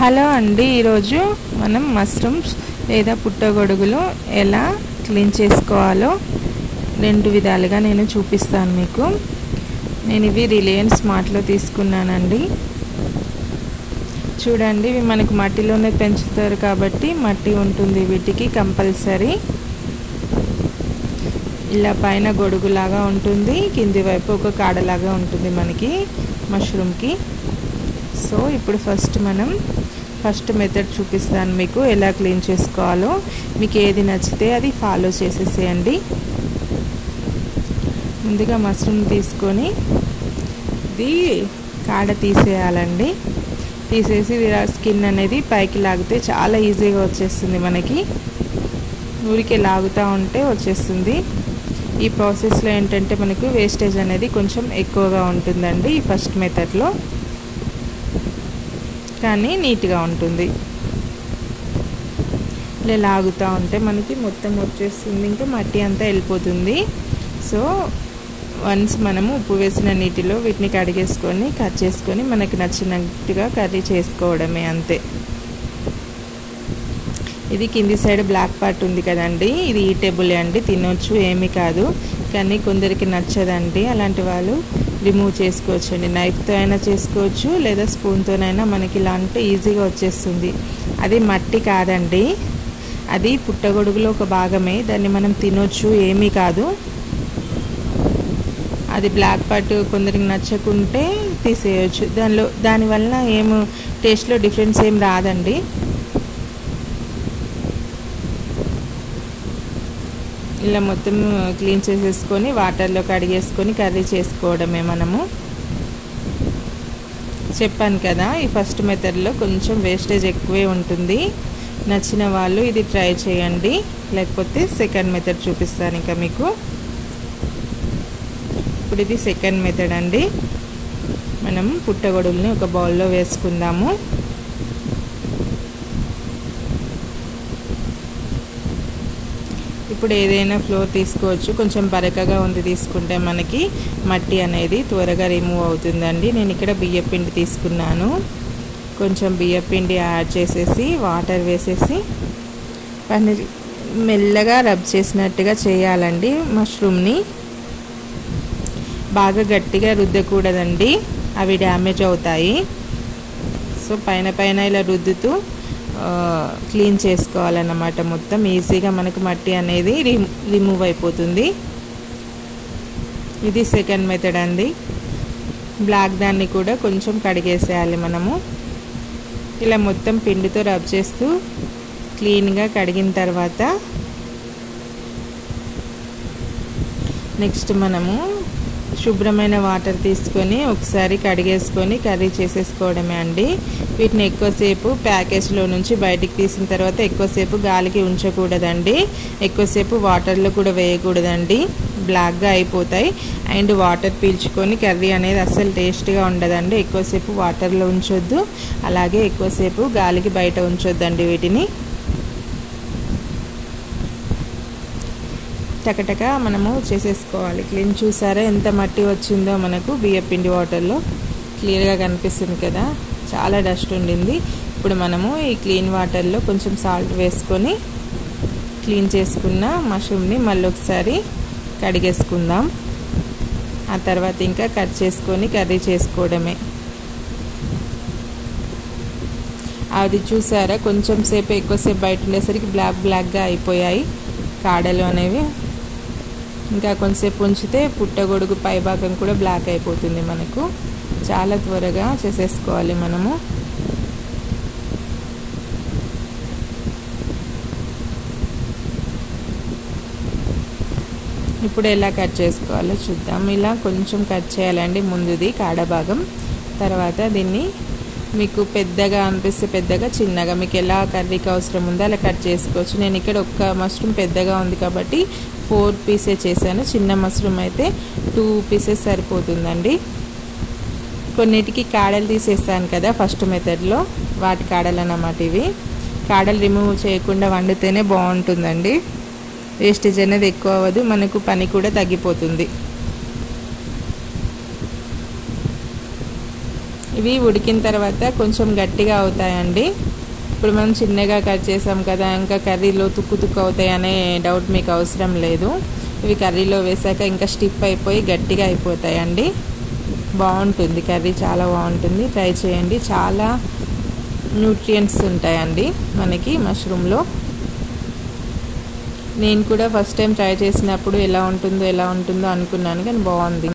Hello అండి, ఈరోజు మనం మష్రూమ్స్ లేదా పుట్టగొడుగులు ఎలా క్లీన్ చేసుకోవాలో రెండు విధాలుగా నేను చూపిస్తాను మీకు. నేను ఇవి రిలయన్స్ మార్ట్లో తీసుకున్నానండి. చూడండి, ఇవి మనకు మట్టిలోనే పెంచుతారు కాబట్టి మట్టి ఉంటుంది వీటికి కంపల్సరీ. ఇలా పైన గొడుగులాగా ఉంటుంది, కింది వైపు ఒక కాడలాగా ఉంటుంది మనకి మష్రూమ్కి. సో ఇప్పుడు ఫస్ట్ మెథడ్ చూపిస్తాను మీకు ఎలా క్లీన్ చేసుకోవాలో. మీకు ఏది నచ్చితే అది ఫాలో చేసేసేయండి. ముందుగా మష్రూమ్ తీసుకొని ఇది కాడ తీసేయాలండి. తీసేసి స్కిన్ అనేది పైకి లాగితే చాలా ఈజీగా వచ్చేస్తుంది మనకి. ఊరికే లాగుతూ ఉంటే వచ్చేస్తుంది. ఈ ప్రాసెస్లో ఏంటంటే మనకు వేస్టేజ్ అనేది కొంచెం ఎక్కువగా ఉంటుందండి ఈ ఫస్ట్ మెథడ్లో, కానీ నీట్గా ఉంటుంది. ఇలా లాగుతూ ఉంటే మనకి మొత్తం వచ్చేస్తుంది, ఇంకా మట్టి అంతా వెళ్ళిపోతుంది. సో వన్స్ మనము ఉప్పు వేసిన నీటిలో వీటిని కడిగేసుకొని కట్ చేసుకొని మనకి నచ్చినట్టుగా కర్రీ చేసుకోవడమే, అంతే. ఇది కింది సైడ్ బ్లాక్ పార్ట్ ఉంది కదండి, ఇది ఈటేబుల్ అండి, తినొచ్చు, ఏమీ కాదు. కానీ కొందరికి నచ్చదండి, అలాంటి వాళ్ళు రిమూవ్ చేసుకోవచ్చు అండి. నైఫ్తో అయినా చేసుకోవచ్చు, లేదా స్పూన్తోనైనా మనకి ఇలా అంటే ఈజీగా వచ్చేస్తుంది. అది మట్టి కాదండి, అది పుట్టగొడుగులో ఒక భాగమే, దాన్ని మనం తినొచ్చు, ఏమీ కాదు. అది బ్లాక్ పార్ట్ కొందరికి నచ్చకుంటే తీసేయచ్చు. దానివల్ల ఏం టేస్ట్లో డిఫరెన్స్ ఏం రాదండి. ఇలా మొత్తం క్లీన్ చేసేసుకొని వాటర్లో కడిగేసుకొని కర్రీ చేసుకోవడమే మనము. చెప్పాను కదా, ఈ ఫస్ట్ మెథడ్లో కొంచెం వేస్టేజ్ ఎక్కువే ఉంటుంది. నచ్చిన వాళ్ళు ఇది ట్రై చేయండి, లేకపోతే సెకండ్ మెథడ్ చూపిస్తాను ఇంకా మీకు. ఇప్పుడు ఇది సెకండ్ మెథడ్ అండి. మనం పుట్టగొడుగుల్ని ఒక బౌల్లో వేసుకుందాము. ఇప్పుడు ఏదైనా ఫ్లోర్ తీసుకోవచ్చు, కొంచెం బరకగా ఉంది తీసుకుంటే మనకి మట్టి అనేది త్వరగా రిమూవ్ అవుతుందండి. నేను ఇక్కడ బియ్యపిండి తీసుకున్నాను. కొంచెం బియ్యపిండి యాడ్ చేసేసి వాటర్ వేసేసి పని మెల్లగా రబ్ చేసినట్టుగా చేయాలండి. మష్రూమ్ని బాగా గట్టిగా రుద్దకూడదండి, అవి డ్యామేజ్ అవుతాయి. సో పైన ఇలా రుద్దుతూ క్లీన్ చేసుకోవాలన్నమాట. మొత్తం ఈజీగా మనకు మట్టి అనేది రిమూవ్ అయిపోతుంది. ఇది సెకండ్ మెథడ్ అండి. బ్లాక్ దాన్ని కూడా కొంచెం కడిగేసేయాలి మనము. ఇలా మొత్తం పిండితో రబ్ చేస్తూ క్లీన్గా కడిగిన తర్వాత నెక్స్ట్ మనము శుభ్రమైన వాటర్ తీసుకొని ఒకసారి కడిగేసుకొని కర్రీ చేసేసుకోవడమే అండి. వీటిని ఎక్కువసేపు ప్యాకేజ్లో నుంచి బయటికి తీసిన తర్వాత ఎక్కువసేపు గాలికి ఉంచకూడదండి, ఎక్కువసేపు వాటర్లో కూడా వేయకూడదండి, బ్లాక్గా అయిపోతాయి. అండ్ వాటర్ పీల్చుకొని కర్రీ అనేది అస్సలు టేస్ట్గా ఉండదండి. ఎక్కువసేపు వాటర్లో ఉంచొద్దు, అలాగే ఎక్కువసేపు గాలికి బయట ఉంచొద్దండి. వీటిని టకటక మనము చేసేసుకోవాలి క్లీన్. చూసారా ఎంత మట్టి వచ్చిందో మనకు బియ్యపిండి వాటర్లో, క్లియర్గా కనిపిస్తుంది కదా, చాలా డస్ట్ ఉండింది. ఇప్పుడు మనము ఈ క్లీన్ వాటర్లో కొంచెం సాల్ట్ వేసుకొని క్లీన్ చేసుకున్న మష్రూమ్ని మళ్ళీ ఒకసారి కడిగేసుకుందాం. ఆ తర్వాత ఇంకా కట్ చేసుకొని కర్రీ చేసుకోవడమే. అది చూసారా, కొంచెం సేపు ఎక్కువసేపు బయట ఉండేసరికి బ్లాక్గా అయిపోయాయి కాడలు అనేవి. ఇంకా కొంచెంసేపు ఉంచితే పుట్టగొడుగు పై భాగం కూడా బ్లాక్ అయిపోతుంది మనకు. చాలా త్వరగా చేసేసుకోవాలి మనము. ఇప్పుడు ఎలా కట్ చేసుకోవాలో చూద్దాం. ఇలా కొంచెం కట్ చేయాలండి ముందుది కాడ భాగం. తర్వాత దీన్ని మీకు పెద్దగా అనిపిస్తే పెద్దగా, చిన్నగా మీకు ఎలా కర్రీకి అవసరం ఉందో అలా కట్ చేసుకోవచ్చు. నేను ఇక్కడ ఒక్క మష్రూమ్ పెద్దగా ఉంది కాబట్టి 4 పీసెస్ చేశాను. చిన్న మష్రూమ్ అయితే 2 పీసెస్ సరిపోతుందండి. కొన్నిటికి కాడలు తీసేస్తాను కదా ఫస్ట్ మెథడ్లో, వాటి కాడలు అన్నమాట ఇవి. కాడలు రిమూవ్ చేయకుండా వండితేనే బాగుంటుందండి. వేస్టేజ్ అనేది ఎక్కువ అవ్వదు, మనకు పని కూడా తగ్గిపోతుంది. ఇవి ఉడికిన తర్వాత కొంచెం గట్టిగా అవుతాయండి. ఇప్పుడు మనం చిన్నగా కట్ చేసాం కదా, ఇంకా కర్రీలో తుక్కు తుక్కు అవుతాయి అనే డౌట్ మీకు అవసరం లేదు. ఇవి కర్రీలో వేసాక ఇంకా స్టిఫ్ అయిపోయి గట్టిగా అయిపోతాయండి. బాగుంటుంది కర్రీ, చాలా బాగుంటుంది. ట్రై చేయండి. చాలా న్యూట్రియంట్స్ ఉంటాయండి మనకి మష్రూమ్లో. నేను కూడా ఫస్ట్ టైం ట్రై చేసినప్పుడు ఎలా ఉంటుందో అనుకున్నాను, కానీ బాగుంది.